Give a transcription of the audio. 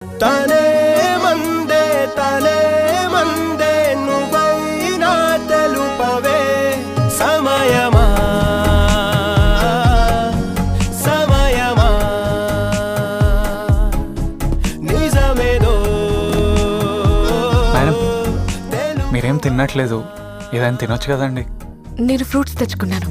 తనే మందే నువ్వైనా తెలుపవే సమయమా నిజమేదో. మేడం మీరేం తిన్నట్లేదు, ఏదైనా తినొచ్చు కదండి. నేను ఫ్రూట్స్ తెచ్చుకున్నాను.